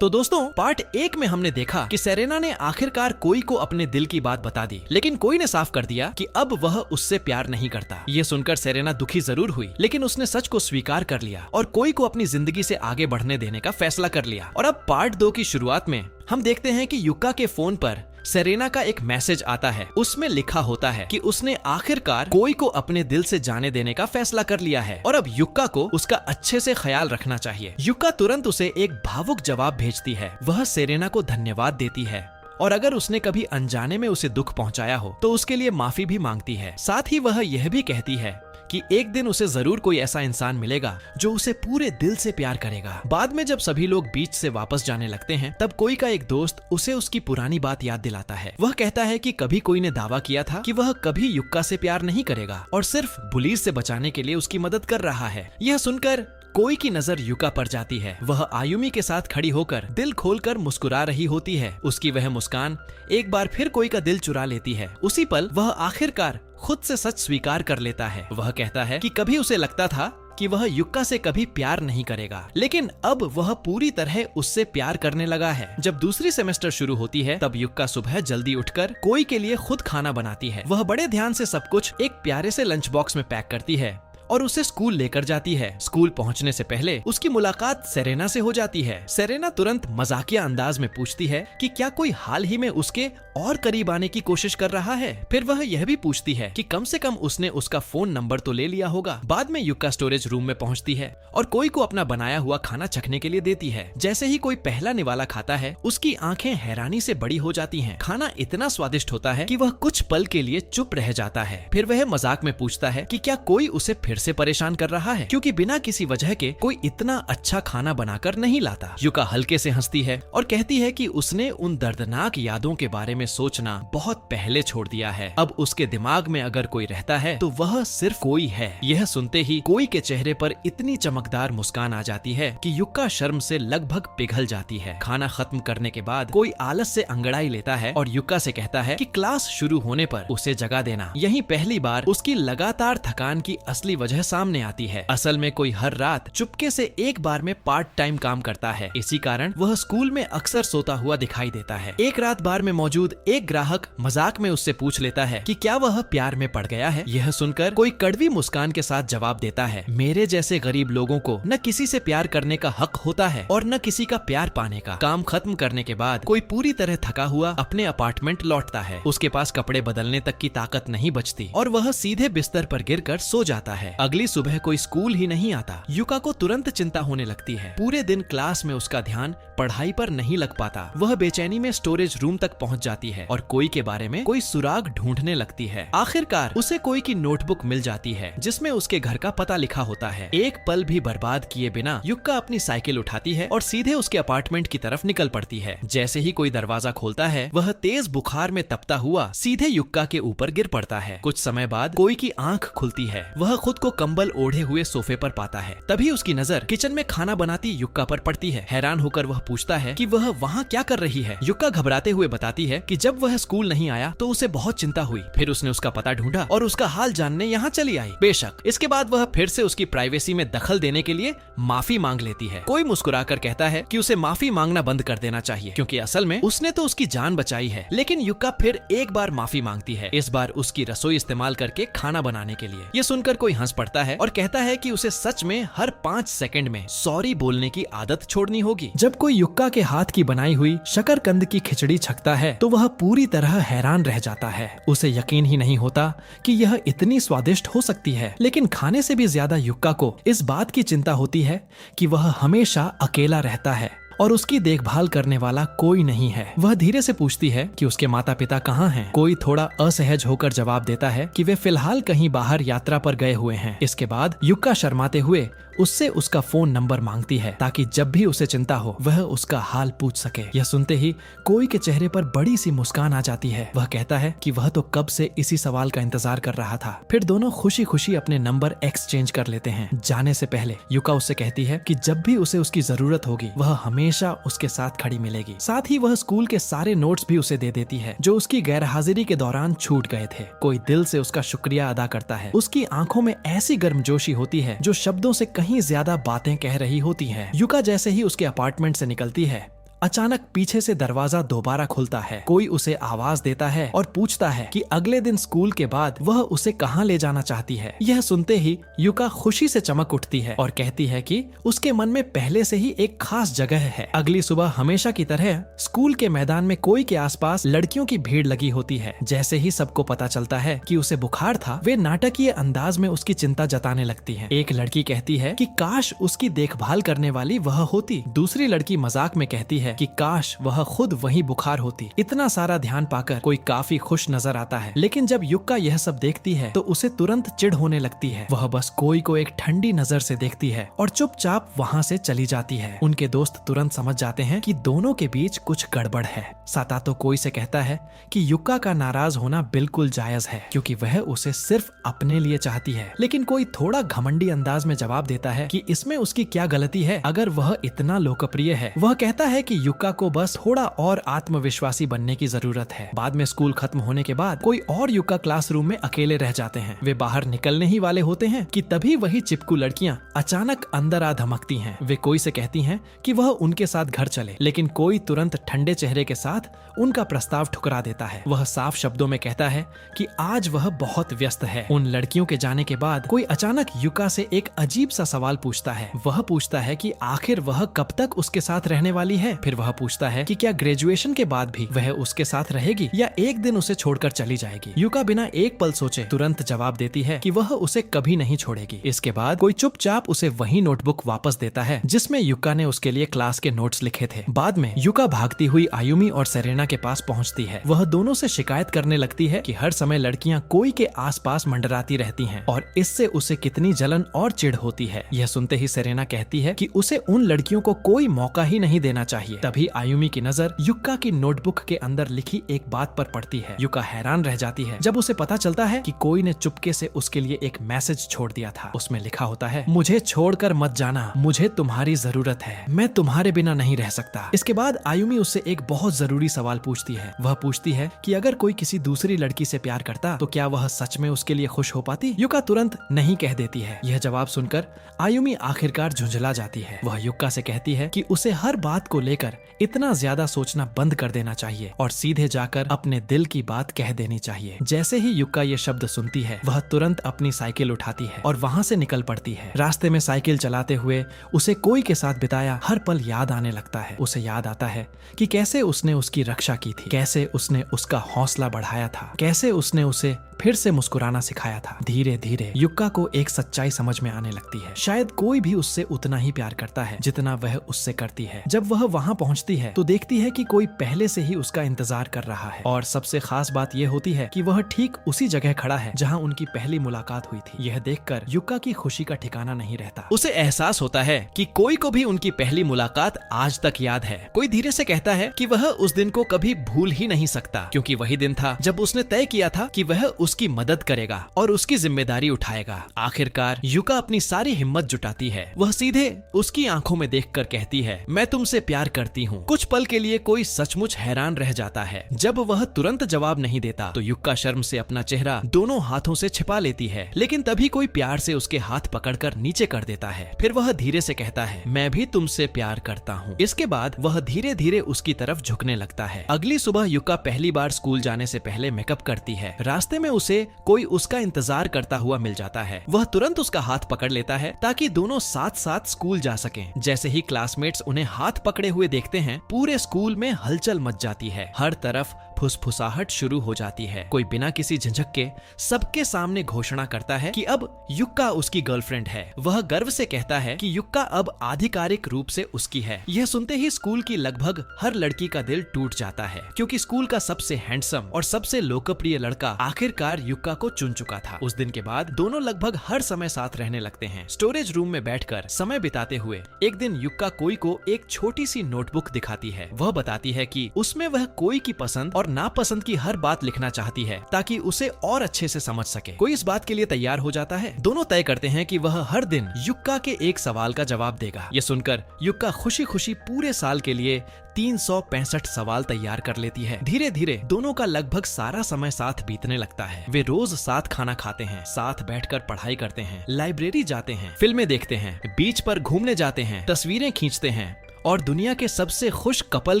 तो दोस्तों पार्ट 1 में हमने देखा कि सेरेना ने आखिरकार कोई को अपने दिल की बात बता दी, लेकिन कोई ने साफ कर दिया कि अब वह उससे प्यार नहीं करता। ये सुनकर सेरेना दुखी जरूर हुई, लेकिन उसने सच को स्वीकार कर लिया और कोई को अपनी जिंदगी से आगे बढ़ने देने का फैसला कर लिया। और अब पार्ट 2 की शुरुआत में हम देखते हैं कि युक्का के फोन पर सेरेना का एक मैसेज आता है। उसमें लिखा होता है कि उसने आखिरकार कोई को अपने दिल से जाने देने का फैसला कर लिया है और अब युक्का को उसका अच्छे से ख्याल रखना चाहिए। युक्का तुरंत उसे एक भावुक जवाब भेजती है। वह सेरेना को धन्यवाद देती है और अगर उसने कभी अनजाने में उसे दुख पहुंचाया हो तो उसके लिए माफी भी मांगती है। साथ ही वह यह भी कहती है कि एक दिन उसे जरूर कोई ऐसा इंसान मिलेगा जो उसे पूरे दिल से प्यार करेगा। बाद में जब सभी लोग बीच से वापस जाने लगते हैं तब कोई का एक दोस्त उसे उसकी पुरानी बात याद दिलाता है। वह कहता है कि कभी कोई ने दावा किया था कि वह कभी युक्का से प्यार नहीं करेगा और सिर्फ बुलीर से बचाने के लिए उसकी मदद कर रहा है। यह सुनकर कोई की नजर युक्का पर जाती है। वह आयुमी के साथ खड़ी होकर दिल खोलकर मुस्कुरा रही होती है। उसकी वह मुस्कान एक बार फिर कोई का दिल चुरा लेती है। उसी पल वह आखिरकार खुद से सच स्वीकार कर लेता है। वह कहता है कि कभी उसे लगता था कि वह युक्का से कभी प्यार नहीं करेगा, लेकिन अब वह पूरी तरह उससे प्यार करने लगा है। जब दूसरी सेमेस्टर शुरू होती है तब युक्का सुबह जल्दी उठकर कोई के लिए खुद खाना बनाती है। वह बड़े ध्यान से सब कुछ एक प्यारे से लंच बॉक्स में पैक करती है और उसे स्कूल लेकर जाती है। स्कूल पहुंचने से पहले उसकी मुलाकात सेरेना से हो जाती है। सेरेना तुरंत मजाकिया अंदाज में पूछती है कि क्या कोई हाल ही में उसके और करीब आने की कोशिश कर रहा है। फिर वह यह भी पूछती है कि कम से कम उसने उसका फोन नंबर तो ले लिया होगा। बाद में युक्का स्टोरेज रूम में पहुंचती है और कोई को अपना बनाया हुआ खाना चखने के लिए देती है। जैसे ही कोई पहला निवाला खाता है उसकी आंखें हैरानी से बड़ी हो जाती हैं। खाना इतना स्वादिष्ट होता है कि वह कुछ पल के लिए चुप रह जाता है। फिर वह मजाक में पूछता है कि क्या कोई उसे फिर से परेशान कर रहा है, क्योंकि बिना किसी वजह के कोई इतना अच्छा खाना बनाकर नहीं लाता। युक्का हल्के से हंसती है और कहती है कि उसने उन दर्दनाक यादों के बारे में सोचना बहुत पहले छोड़ दिया है। अब उसके दिमाग में अगर कोई रहता है तो वह सिर्फ कोई है। यह सुनते ही कोई के चेहरे पर इतनी चमकदार मुस्कान आ जाती है कि युक्का शर्म से लगभग पिघल जाती है। खाना खत्म करने के बाद कोई आलस से अंगड़ाई लेता है और युक्का से कहता है कि क्लास शुरू होने पर उसे जगा देना। यही पहली बार उसकी लगातार थकान की असली वजह सामने आती है। असल में कोई हर रात चुपके से एक बार में पार्ट टाइम काम करता है। इसी कारण वह स्कूल में अक्सर सोता हुआ दिखाई देता है। एक रात बार में मौजूद एक ग्राहक मजाक में उससे पूछ लेता है कि क्या वह प्यार में पड़ गया है। यह सुनकर कोई कड़वी मुस्कान के साथ जवाब देता है, मेरे जैसे गरीब लोगों को न किसी से प्यार करने का हक होता है और न किसी का प्यार पाने का। काम खत्म करने के बाद कोई पूरी तरह थका हुआ अपने अपार्टमेंट लौटता है। उसके पास कपड़े बदलने तक की ताकत नहीं बचती और वह सीधे बिस्तर पर गिरकर सो जाता है। अगली सुबह कोई स्कूल ही नहीं आता। युक्का को तुरंत चिंता होने लगती है। पूरे दिन क्लास में उसका ध्यान पढ़ाई पर नहीं लग पाता। वह बेचैनी में स्टोरेज रूम तक पहुंच जाती है और कोई के बारे में कोई सुराग ढूंढने लगती है। आखिरकार उसे कोई की नोटबुक मिल जाती है जिसमें उसके घर का पता लिखा होता है। एक पल भी बर्बाद किए बिना युक्का अपनी साइकिल उठाती है और सीधे उसके अपार्टमेंट की तरफ निकल पड़ती है। जैसे ही कोई दरवाजा खोलता है वह तेज बुखार में तपता हुआ सीधे युक्का के ऊपर गिर पड़ता है। कुछ समय बाद कोई की आंख खुलती है। वह खुद को कंबल ओढ़े हुए सोफे पर पाता है। तभी उसकी नजर किचन में खाना बनाती युक्का पर पड़ती है। हैरान होकर वह पूछता है कि वह वहाँ क्या कर रही है। युक्का घबराते हुए बताती है कि जब वह स्कूल नहीं आया तो उसे बहुत चिंता हुई। फिर उसने उसका पता ढूंढा और उसका हाल जानने यहाँ चली आई। बेशक इसके बाद वह फिर से उसकी प्राइवेसी में दखल देने के लिए माफी मांग लेती है। कोई मुस्कुराकर कहता है कि उसे माफी मांगना बंद कर देना चाहिए, क्योंकि असल में उसने तो उसकी जान बचाई है। लेकिन युक्का फिर एक बार माफी मांगती है, इस बार उसकी रसोई इस्तेमाल करके खाना बनाने के लिए। ये सुनकर कोई हंस पड़ता है और कहता है कि उसे सच में हर 5 सेकंड में सॉरी बोलने की आदत छोड़नी होगी। जब कोई युक्का के हाथ की बनाई हुई शकरकंद की खिचड़ी छकता है तो वह पूरी तरह हैरान रह जाता है। उसे यकीन ही नहीं होता कि यह इतनी स्वादिष्ट हो सकती है। लेकिन खाने से भी ज्यादा युक्का को इस बात की चिंता होती है कि वह हमेशा अकेला रहता है और उसकी देखभाल करने वाला कोई नहीं है। वह धीरे से पूछती है कि उसके माता पिता कहाँ हैं। कोई थोड़ा असहज होकर जवाब देता है कि वे फिलहाल कहीं बाहर यात्रा पर गए हुए हैं। इसके बाद युक्का शर्माते हुए उससे उसका फोन नंबर मांगती है ताकि जब भी उसे चिंता हो वह उसका हाल पूछ सके। यह सुनते ही कोई के चेहरे पर बड़ी सी मुस्कान आ जाती है। वह कहता है कि वह तो कब से इसी सवाल का इंतजार कर रहा था। फिर दोनों खुशी खुशी अपने नंबर एक्सचेंज कर लेते हैं। जाने से पहले युक्का उससे कहती है कि जब भी उसे उसकी जरूरत होगी वह हमेशा उसके साथ खड़ी मिलेगी। साथ ही वह स्कूल के सारे नोट्स भी उसे दे देती है जो उसकी गैरहाजिरी के दौरान छूट गए थे। कोई दिल से उसका शुक्रिया अदा करता है। उसकी आंखों में ऐसी गर्मजोशी होती है जो शब्दों से कहीं ज्यादा बातें कह रही होती हैं। युक्का जैसे ही उसके अपार्टमेंट से निकलती है अचानक पीछे से दरवाजा दोबारा खुलता है। कोई उसे आवाज देता है और पूछता है कि अगले दिन स्कूल के बाद वह उसे कहाँ ले जाना चाहती है। यह सुनते ही युका खुशी से चमक उठती है और कहती है कि उसके मन में पहले से ही एक खास जगह है। अगली सुबह हमेशा की तरह स्कूल के मैदान में कोई के आसपास लड़कियों की भीड़ लगी होती है। जैसे ही सबको पता चलता है कि उसे बुखार था, वे नाटकीय अंदाज में उसकी चिंता जताने लगती हैं। एक लड़की कहती है कि काश उसकी देखभाल करने वाली वह होती। दूसरी लड़की मजाक में कहती है कि काश वह खुद वही बुखार होती। इतना सारा ध्यान पाकर कोई काफी खुश नजर आता है, लेकिन जब युक्का यह सब देखती है तो उसे तुरंत चिढ़ होने लगती है। वह बस कोई को एक ठंडी नजर से देखती है और चुपचाप वहाँ से चली जाती है। उनके दोस्त तुरंत समझ जाते हैं कि दोनों के बीच कुछ गड़बड़ है। सातातो कोई से कहता है कि युक्का का नाराज होना बिल्कुल जायज है, क्योंकि वह उसे सिर्फ अपने लिए चाहती है। लेकिन कोई थोड़ा घमंडी अंदाज में जवाब देता है कि इसमें उसकी क्या गलती है अगर वह इतना लोकप्रिय है। वह कहता है कि युक्का को बस थोड़ा और आत्मविश्वासी बनने की जरूरत है। बाद में स्कूल खत्म होने के बाद कोई और युक्का क्लासरूम में अकेले रह जाते हैं। वे बाहर निकलने ही वाले होते हैं कि तभी वही चिपकू लड़कियां अचानक अंदर आ धमकती हैं। वे कोई से कहती हैं कि वह उनके साथ घर चले, लेकिन कोई तुरंत ठंडे चेहरे के साथ उनका प्रस्ताव ठुकरा देता है। वह साफ शब्दों में कहता है कि आज वह बहुत व्यस्त है। उन लड़कियों के जाने के बाद कोई अचानक युक्का से एक अजीब सा सवाल पूछता है। वह पूछता है कि आखिर वह कब तक उसके साथ रहने वाली है। फिर वह पूछता है कि क्या ग्रेजुएशन के बाद भी वह उसके साथ रहेगी या एक दिन उसे छोड़कर चली जाएगी। युक्का बिना एक पल सोचे तुरंत जवाब देती है कि वह उसे कभी नहीं छोड़ेगी। इसके बाद कोई चुपचाप उसे वही नोटबुक वापस देता है जिसमें युक्का ने उसके लिए क्लास के नोट्स लिखे थे। बाद में युक्का भागती हुई आयुमी और सेरेना के पास पहुंचती है। वह दोनों से शिकायत करने लगती है कि हर समय लड़कियां कोई के आसपास मंडराती रहती हैं और इससे उसे कितनी जलन और चिढ़ होती है। यह सुनते ही सेरेना कहती है कि उसे उन लड़कियों को कोई मौका ही नहीं देना चाहिए। तभी आयुमी की नजर युक्का की नोटबुक के अंदर लिखी एक बात पर पड़ती है। युक्का हैरान रह जाती है जब उसे पता चलता है कि कोई ने चुपके से उसके लिए एक मैसेज छोड़ दिया था। उसमें लिखा होता है, मुझे छोड़कर मत जाना, मुझे तुम्हारी जरूरत है, मैं तुम्हारे बिना नहीं रह सकता। इसके बाद आयुमी उससे एक बहुत जरूरी सवाल पूछती है। वह पूछती है कि अगर कोई किसी दूसरी लड़की से प्यार करता तो क्या वह सच में उसके लिए खुश हो पाती। युक्का तुरंत नहीं कह देती है। यह जवाब सुनकर आयुमी आखिरकार झुंझला जाती है। वह युक्का से कहती है कि उसे हर बात को लेकर इतना ज्यादा सोचना बंद कर देना चाहिए और सीधे जाकर अपने दिल की बात कह देनी चाहिए। जैसे ही युक्का ये शब्द सुनती है, वह तुरंत अपनी साइकिल उठाती है और वहाँ से निकल पड़ती है। रास्ते में साइकिल चलाते हुए उसे कोई के साथ बिताया हर पल याद आने लगता है। उसे याद आता है कि कैसे उसने उसकी रक्षा की थी, कैसे उसने उसका हौसला बढ़ाया था, कैसे उसने उसे फिर से मुस्कुराना सिखाया था। धीरे धीरे युक्का को एक सच्चाई समझ में आने लगती है। शायद कोई भी उससे उतना ही प्यार करता है जितना वह उससे करती है। जब वह वहाँ पहुँचती है तो देखती है कि कोई पहले से ही उसका इंतजार कर रहा है और सबसे खास बात यह होती है कि वह ठीक उसी जगह खड़ा है जहाँ उनकी पहली मुलाकात हुई थी। यह देखकर युक्का की खुशी का ठिकाना नहीं रहता। उसे एहसास होता है कि कोई को भी उनकी पहली मुलाकात आज तक याद है। कोई धीरे से कहता है कि वह उस दिन को कभी भूल ही नहीं सकता, क्योंकि वही दिन था जब उसने तय किया था कि वह उसकी मदद करेगा और उसकी जिम्मेदारी उठाएगा। आखिरकार युक्का अपनी सारी हिम्मत जुटाती है। वह सीधे उसकी आंखों में देखकर कहती है, मैं तुमसे प्यार करती हूँ। कुछ पल के लिए कोई सचमुच हैरान रह जाता है। जब वह तुरंत जवाब नहीं देता तो युक्का शर्म से अपना चेहरा दोनों हाथों से छिपा लेती है, लेकिन तभी कोई प्यार से उसके हाथ पकड़कर नीचे कर देता है। फिर वह धीरे से कहता है, मैं भी तुमसे प्यार करता हूँ। इसके बाद वह धीरे धीरे उसकी तरफ झुकने लगता है। अगली सुबह युक्का पहली बार स्कूल जाने से पहले मेकअप करती है। रास्ते में उसे कोई उसका इंतजार करता हुआ मिल जाता है। वह तुरंत उसका हाथ पकड़ लेता है ताकि दोनों साथ साथ स्कूल जा सकें। जैसे ही क्लासमेट्स उन्हें हाथ पकड़े हुए देखते हैं, पूरे स्कूल में हलचल मच जाती है। हर तरफ फुसफुसाहट शुरू हो जाती है। कोई बिना किसी झिझक के सबके सामने घोषणा करता है कि अब युक्का उसकी गर्लफ्रेंड है। वह गर्व से कहता है कि युक्का अब आधिकारिक रूप से उसकी है। यह सुनते ही स्कूल की लगभग हर लड़की का दिल टूट जाता है, क्योंकि स्कूल का सबसे हैंडसम और सबसे लोकप्रिय लड़का आखिरकार युक्का को चुन चुका था। उस दिन के बाद दोनों लगभग हर समय साथ रहने लगते हैं। स्टोरेज रूम में बैठकर समय बिताते हुए एक दिन युक्का कोई को एक छोटी सी नोटबुक दिखाती है। वह बताती है कि उसमें वह कोई की पसंद और नापसंद की हर बात लिखना चाहती है ताकि उसे और अच्छे से समझ सके। कोई इस बात के लिए तैयार हो जाता है। दोनों तय करते हैं कि वह हर दिन युक्का के एक सवाल का जवाब देगा। ये सुनकर युक्का खुशी खुशी पूरे साल के लिए 365 सवाल तैयार कर लेती है। धीरे धीरे दोनों का लगभग सारा समय साथ बीतने लगता है। वे रोज साथ खाना खाते हैं, साथ बैठकर पढ़ाई करते हैं, लाइब्रेरी जाते हैं, फिल्में देखते हैं, बीच पर घूमने जाते हैं, तस्वीरें खींचते हैं और दुनिया के सबसे खुश कपल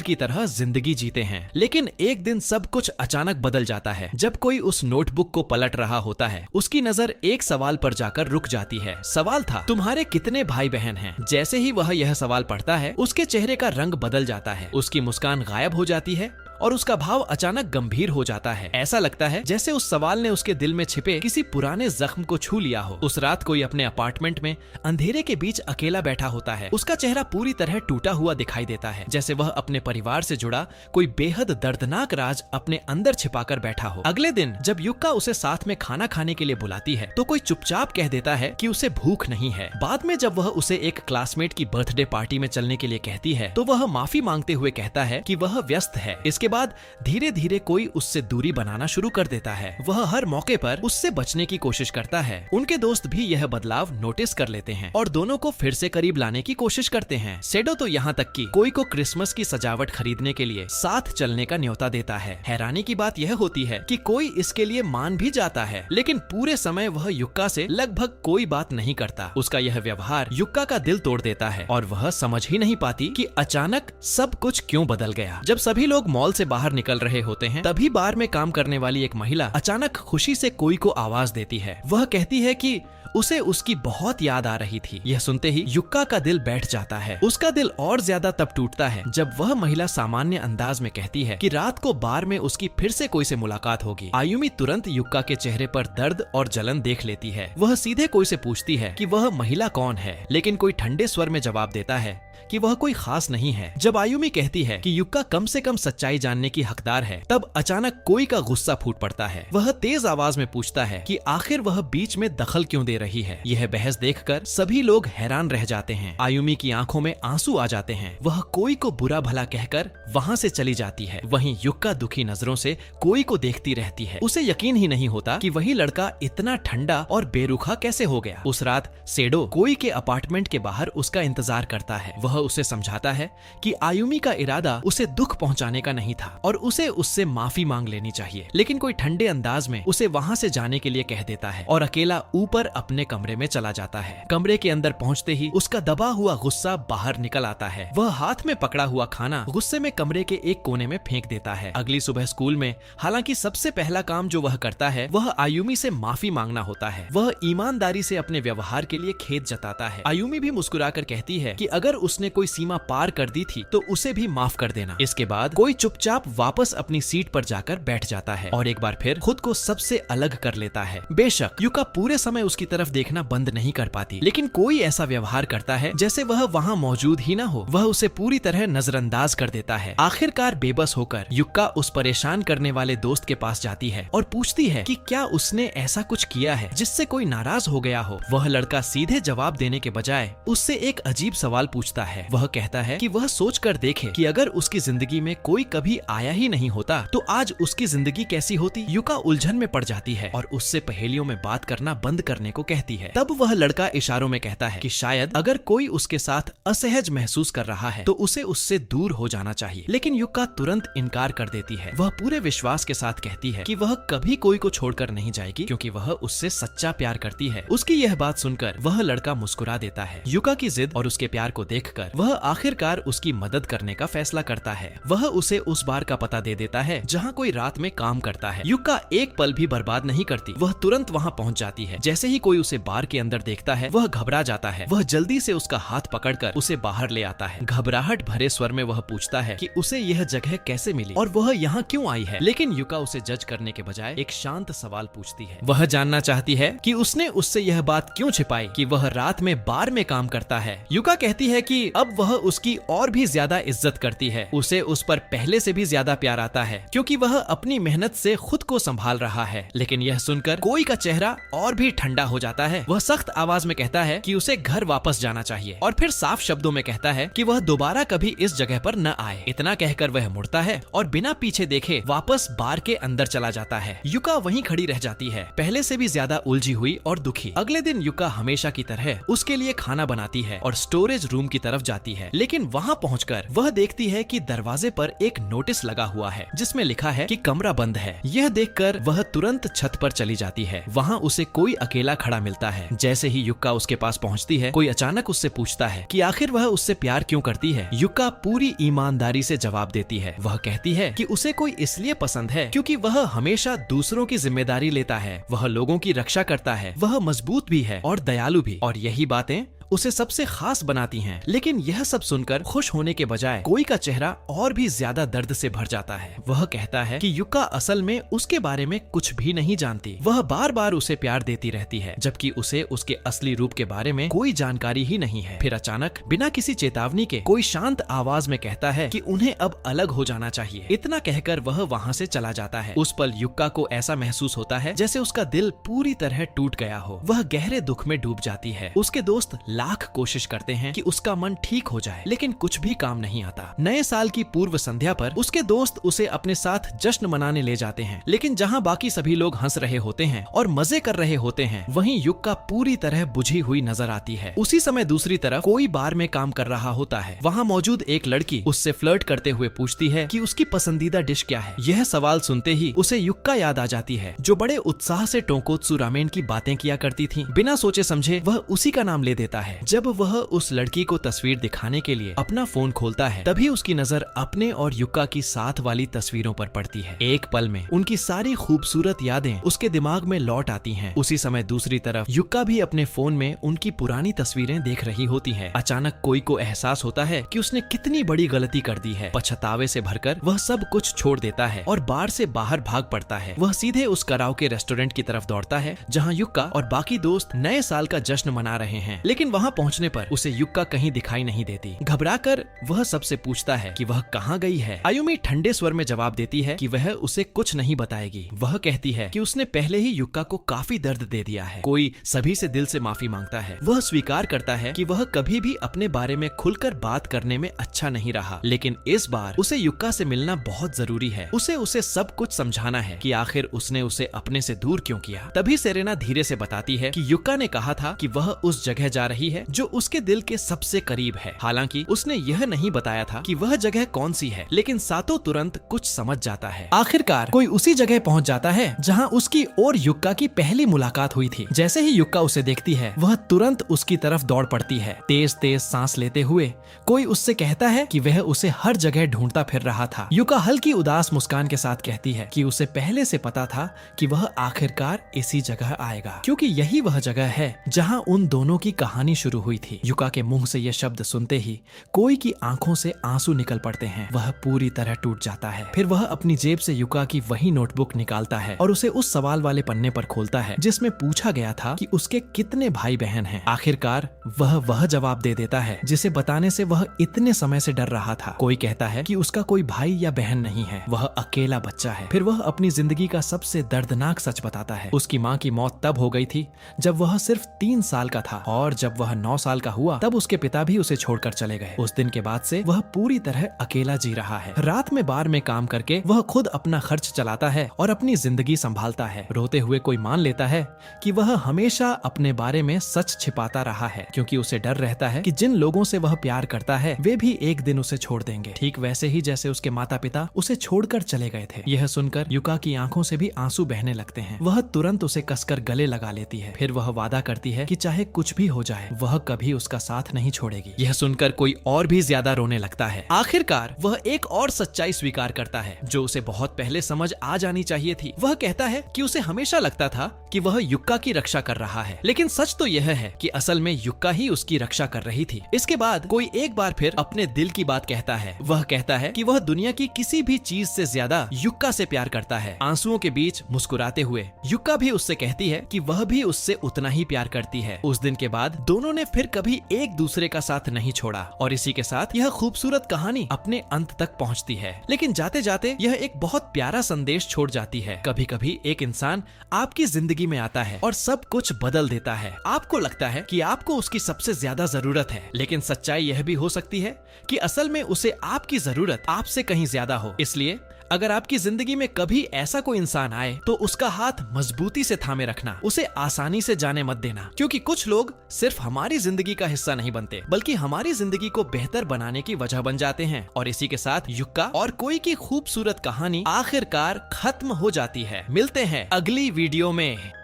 की तरह जिंदगी जीते हैं। लेकिन एक दिन सब कुछ अचानक बदल जाता है। जब कोई उस नोटबुक को पलट रहा होता है, उसकी नजर एक सवाल पर जाकर रुक जाती है। सवाल था, तुम्हारे कितने भाई बहन हैं? जैसे ही वह यह सवाल पढ़ता है, उसके चेहरे का रंग बदल जाता है, उसकी मुस्कान गायब हो जाती है और उसका भाव अचानक गंभीर हो जाता है। ऐसा लगता है जैसे उस सवाल ने उसके दिल में छिपे किसी पुराने जख्म को छू लिया हो। उस रात कोई अपने अपार्टमेंट में अंधेरे के बीच अकेला बैठा होता है। उसका चेहरा पूरी तरह टूटा हुआ दिखाई देता है, जैसे वह अपने परिवार से जुड़ा कोई बेहद दर्दनाक राज अपने अंदर छिपाकर बैठा हो। अगले दिन जब युक्का उसे साथ में खाना खाने के लिए बुलाती है, तो कोई चुपचाप कह देता है कि उसे भूख नहीं है। बाद में जब वह उसे एक क्लासमेट की बर्थडे पार्टी में चलने के लिए कहती है, तो वह माफी मांगते हुए कहता है कि वह व्यस्त है। इसके बाद धीरे धीरे कोई उससे दूरी बनाना शुरू कर देता है। वह हर मौके पर उससे बचने की कोशिश करता है। उनके दोस्त भी यह बदलाव नोटिस कर लेते हैं और दोनों को फिर से करीब लाने की कोशिश करते हैं। सेडो तो यहाँ तक कि कोई को क्रिसमस की सजावट खरीदने के लिए साथ चलने का न्योता देता है। हैरानी की बात यह होती है कि कोई इसके लिए मान भी जाता है, लेकिन पूरे समय वह युक्का से लगभग कोई बात नहीं करता। उसका यह व्यवहार युक्का का दिल तोड़ देता है और वह समझ ही नहीं पाती कि अचानक सब कुछ क्यों बदल गया। जब सभी लोग मॉल से बाहर निकल रहे होते हैं, तभी बार में काम करने वाली एक महिला अचानक खुशी से कोई को आवाज देती है। वह कहती है कि उसे उसकी बहुत याद आ रही थी। यह सुनते ही युक्का का दिल बैठ जाता है। उसका दिल और ज्यादा तब टूटता है जब वह महिला सामान्य अंदाज में कहती है कि रात को बार में उसकी फिर से कोई से मुलाकात होगी। आयुमी तुरंत युक्का के चेहरे पर दर्द और जलन देख लेती है। वह सीधे कोई से पूछती है कि वह महिला कौन है, लेकिन कोई ठंडे स्वर में जवाब देता है कि वह कोई खास नहीं है। जब आयुमी कहती है कि युक्का कम से कम सच्चाई जानने की हकदार है, तब अचानक कोई का गुस्सा फूट पड़ता है। वह तेज आवाज में पूछता है कि आखिर वह बीच में दखल क्यों दे रही है। यह बहस देखकर सभी लोग हैरान रह जाते हैं। आयुमी की आंखों में आंसू आ जाते हैं। वह कोई को बुरा भला कहकर वहाँ से चली जाती है। वहीं युक्का दुखी नजरों से कोई को देखती रहती है। उसे यकीन ही नहीं होता कि वही लड़का इतना ठंडा और बेरुखा कैसे हो गया। उस रात सेडो कोई के अपार्टमेंट के बाहर उसका इंतजार करता है। वह उसे समझाता है कि आयुमी का इरादा उसे दुख पहुंचाने का नहीं था और उसे उससे माफी मांग लेनी चाहिए, लेकिन कोई ठंडे अंदाज में उसे वहां से जाने के लिए कह देता है और अकेला ऊपर अपने कमरे में चला जाता है। कमरे के अंदर पहुंचते ही उसका दबा हुआ गुस्सा बाहर निकल आता है। वह हाथ में पकड़ा हुआ खाना गुस्से में कमरे के एक कोने में फेंक देता है। अगली सुबह स्कूल में हालांकि सबसे पहला काम जो वह करता है वह आयुमी से माफी मांगना होता है। वह ईमानदारी से अपने व्यवहार के लिए खेद जताता है। आयुमी भी मुस्कुराकर कहती है कि अगर उसने कोई सीमा पार कर दी थी तो उसे भी माफ कर देना। इसके बाद कोई चुपचाप वापस अपनी सीट पर जाकर बैठ जाता है और एक बार फिर खुद को सबसे अलग कर लेता है। बेशक युक्का पूरे समय उसकी तरफ देखना बंद नहीं कर पाती, लेकिन कोई ऐसा व्यवहार करता है जैसे वह वहाँ मौजूद ही ना हो। वह उसे पूरी तरह नजरअंदाज कर देता है। आखिरकार बेबस होकर युक्का उस परेशान करने वाले दोस्त के पास जाती है और पूछती है कि क्या उसने ऐसा कुछ किया है जिससे कोई नाराज हो गया हो। वह लड़का सीधे जवाब देने के बजाय उससे एक अजीब सवाल पूछता है। वह कहता है कि वह सोच कर देखे कि अगर उसकी जिंदगी में कोई कभी आया ही नहीं होता तो आज उसकी जिंदगी कैसी होती। युक्का उलझन में पड़ जाती है और उससे पहेलियों में बात करना बंद करने को कहती है। तब वह लड़का इशारों में कहता है कि शायद अगर कोई उसके साथ असहज महसूस कर रहा है तो उसे उससे दूर हो जाना चाहिए, लेकिन युक्का तुरंत इनकार कर देती है। वह पूरे विश्वास के साथ कहती है कि वह कभी कोई को छोड़कर नहीं जाएगी क्योंकि वह उससे सच्चा प्यार करती है। उसकी यह बात सुनकर वह लड़का मुस्कुरा देता है। युक्का की जिद और उसके प्यार को देखकर वह आखिरकार उसकी मदद करने का फैसला करता है। वह उसे उस बार का पता दे देता है जहाँ कोई रात में काम करता है। युक्का एक पल भी बर्बाद नहीं करती। वह तुरंत वहाँ पहुँच जाती है। जैसे ही कोई उसे बार के अंदर देखता है वह घबरा जाता है। वह जल्दी से उसका हाथ पकड़कर उसे बाहर ले आता है। घबराहट भरे स्वर में वह पूछता है कि उसे यह जगह कैसे मिली और वह यहाँ क्यों आई है। लेकिन युक्का उसे जज करने के बजाय एक शांत सवाल पूछती है। वह जानना चाहती है कि उसने उससे यह बात क्यों छिपाई कि वह रात में बार में काम करता है। युक्का कहती है कि अब वह उसकी और भी ज्यादा इज्जत करती है। उसे उस पर पहले से भी ज्यादा प्यार आता है क्योंकि वह अपनी मेहनत से खुद को संभाल रहा है। लेकिन यह सुनकर कोई का चेहरा और भी ठंडा हो जाता है। वह सख्त आवाज में कहता है कि उसे घर वापस जाना चाहिए और फिर साफ शब्दों में कहता है कि वह दोबारा कभी इस जगह पर न आए। इतना कहकर वह मुड़ता है और बिना पीछे देखे वापस बार के अंदर चला जाता है। युक्का वहीं खड़ी रह जाती है, पहले से भी ज्यादा उलझी हुई और दुखी। अगले दिन युक्का हमेशा की तरह उसके लिए खाना बनाती है और स्टोरेज रूम की तरफ तरफ जाती है, लेकिन वहाँ पहुंचकर वह देखती है कि दरवाजे पर एक नोटिस लगा हुआ है जिसमें लिखा है कि कमरा बंद है। यह देखकर वह तुरंत छत पर चली जाती है। वहाँ उसे कोई अकेला खड़ा मिलता है। जैसे ही युक्का उसके पास पहुँचती है, कोई अचानक उससे पूछता है कि आखिर वह उससे प्यार क्यों करती है। युक्का पूरी ईमानदारी से जवाब देती है। वह कहती है कि उसे कोई इसलिए पसंद है क्योंकि वह हमेशा दूसरों की जिम्मेदारी लेता है, वह लोगों की रक्षा करता है, वह मजबूत भी है और दयालु भी, और यही बातें उसे सबसे खास बनाती हैं। लेकिन यह सब सुनकर खुश होने के बजाय कोई का चेहरा और भी ज्यादा दर्द से भर जाता है। वह कहता है कि युक्का असल में उसके बारे में कुछ भी नहीं जानती। वह बार बार उसे प्यार देती रहती है, जबकि उसे उसके असली रूप के बारे में कोई जानकारी ही नहीं है। फिर अचानक बिना किसी चेतावनी के कोई शांत आवाज में कहता है कि उन्हें अब अलग हो जाना चाहिए। इतना कहकर वह वहाँ से चला जाता है। उस पल युक्का को ऐसा महसूस होता है जैसे उसका दिल पूरी तरह टूट गया हो। वह गहरे दुख में डूब जाती है। उसके दोस्त लाख कोशिश करते हैं कि उसका मन ठीक हो जाए, लेकिन कुछ भी काम नहीं आता। नए साल की पूर्व संध्या पर उसके दोस्त उसे अपने साथ जश्न मनाने ले जाते हैं, लेकिन जहां बाकी सभी लोग हंस रहे होते हैं और मजे कर रहे होते हैं, वहीं युक्का पूरी तरह बुझी हुई नजर आती है। उसी समय दूसरी तरफ कोई बार में काम कर रहा होता है। वहां मौजूद एक लड़की उससे फ्लर्ट करते हुए पूछती है कि उसकी पसंदीदा डिश क्या है। यह सवाल सुनते ही उसे युक्का याद आ जाती है, जो बड़े उत्साह से टोंकोत्सु रामेन की बातें किया करती थी। बिना सोचे समझे वह उसी का नाम ले देता है। जब वह उस लड़की को तस्वीर दिखाने के लिए अपना फोन खोलता है, तभी उसकी नजर अपने और युक्का की साथ वाली तस्वीरों पर पड़ती है। एक पल में उनकी सारी खूबसूरत यादें उसके दिमाग में लौट आती हैं। उसी समय दूसरी तरफ युक्का भी अपने फोन में उनकी पुरानी तस्वीरें देख रही होती है। अचानक कोई को एहसास होता है कि उसने कितनी बड़ी गलती कर दी है। पछतावे से भरकर वह सब कुछ छोड़ देता है और बार से बाहर भाग पड़ता है। वह सीधे उस कराओके रेस्टोरेंट की तरफ दौड़ता है जहाँ युक्का और बाकी दोस्त नए साल का जश्न मना रहे हैं, लेकिन वहाँ पहुँचने पर उसे युक्का कहीं दिखाई नहीं देती। घबराकर वह सबसे पूछता है कि वह कहाँ गई है। आयुमी ठंडे स्वर में जवाब देती है कि वह उसे कुछ नहीं बताएगी। वह कहती है कि उसने पहले ही युक्का को काफी दर्द दे दिया है। कोई सभी से दिल से माफी मांगता है। वह स्वीकार करता है कि वह कभी भी अपने बारे में खुलकर बात करने में अच्छा नहीं रहा, लेकिन इस बार उसे युक्का से मिलना बहुत जरूरी है। उसे सब कुछ समझाना है कि आखिर उसने उसे अपने से दूर क्यों किया। तभी सेरेना धीरे से बताती है कि युक्का ने कहा था कि वह उस जगह जा रही है जो उसके दिल के सबसे करीब है। हालांकि उसने यह नहीं बताया था कि वह जगह कौन सी है, लेकिन सातो तुरंत कुछ समझ जाता है। आखिरकार कोई उसी जगह पहुंच जाता है जहां उसकी और युक्का की पहली मुलाकात हुई थी। जैसे ही युक्का उसे देखती है, वह तुरंत उसकी तरफ दौड़ पड़ती है। तेज तेज सांस लेते हुए कोई उससे कहता है कि वह उसे हर जगह ढूंढता फिर रहा था। युक्का हल्की उदास मुस्कान के साथ कहती है कि उसे पहले से पता था कि वह आखिरकार इसी जगह आएगा, क्योंकि यही वह जगह है जहां उन दोनों की कहानी शुरू हुई थी। युक्का के मुंह से यह शब्द सुनते ही कोई की आंखों से आंसू निकल पड़ते हैं। वह पूरी तरह टूट जाता है। फिर वह अपनी जेब से युक्का की वही नोटबुक निकालता है और उसे उस सवाल वाले पन्ने पर खोलता है जिसमें पूछा गया था कि उसके कितने भाई बहन हैं। आखिरकार वह जवाब दे देता है जिसे बताने से वह इतने समय से डर रहा था। कोई कहता है कि उसका कोई भाई या बहन नहीं है, वह अकेला बच्चा है। फिर वह अपनी जिंदगी का सबसे दर्दनाक सच बताता है। उसकी माँ की मौत तब हो गई थी जब वह सिर्फ 3 साल का था, और जब वह 9 साल का हुआ तब उसके पिता भी उसे छोड़कर चले गए। उस दिन के बाद से वह पूरी तरह अकेला जी रहा है। रात में बार में काम करके वह खुद अपना खर्च चलाता है और अपनी जिंदगी संभालता है। रोते हुए कोई मान लेता है कि वह हमेशा अपने बारे में सच छिपाता रहा है, क्योंकि उसे डर रहता है कि जिन लोगों से वह प्यार करता है वे भी एक दिन उसे छोड़ देंगे, ठीक वैसे ही जैसे उसके माता पिता उसे छोड़कर चले गए थे। यह सुनकर युक्का की आंखों से भी आंसू बहने लगते हैं। वह तुरंत उसे कसकर गले लगा लेती है। फिर वह वादा करती है कि चाहे कुछ भी हो जाए वह कभी उसका साथ नहीं छोड़ेगी। यह सुनकर कोई और भी ज्यादा रोने लगता है। आखिरकार वह एक और सच्चाई स्वीकार करता है जो उसे बहुत पहले समझ आ जानी चाहिए थी। वह कहता है कि उसे हमेशा लगता था कि वह युक्का की रक्षा कर रहा है, लेकिन सच तो यह है कि असल में युक्का ही उसकी रक्षा कर रही थी। इसके बाद कोई एक बार फिर अपने दिल की बात कहता है। वह कहता है कि वह दुनिया की किसी भी चीज से ज्यादा युक्का से प्यार करता है। आंसुओं के बीच मुस्कुराते हुए युक्का भी उससे कहती है कि वह भी उससे उतना ही प्यार करती है। उस दिन के बाद दोनों ने फिर कभी एक दूसरे का साथ नहीं छोड़ा, और इसी के साथ यह खूबसूरत कहानी अपने अंत तक पहुंचती है। लेकिन जाते जाते यह एक बहुत प्यारा संदेश छोड़ जाती है। कभी कभी एक इंसान आपकी जिंदगी में आता है और सब कुछ बदल देता है। आपको लगता है कि आपको उसकी सबसे ज्यादा जरूरत है, लेकिन सच्चाई यह भी हो सकती है कि असल में उसे आपकी जरूरत आपसे कहीं ज्यादा हो। इसलिए अगर आपकी जिंदगी में कभी ऐसा कोई इंसान आए तो उसका हाथ मजबूती से थामे रखना, उसे आसानी से जाने मत देना, क्योंकि कुछ लोग सिर्फ हमारी जिंदगी का हिस्सा नहीं बनते बल्कि हमारी जिंदगी को बेहतर बनाने की वजह बन जाते हैं। और इसी के साथ युक्का और कोई की खूबसूरत कहानी आखिरकार खत्म हो जाती है। मिलते हैं अगली वीडियो में।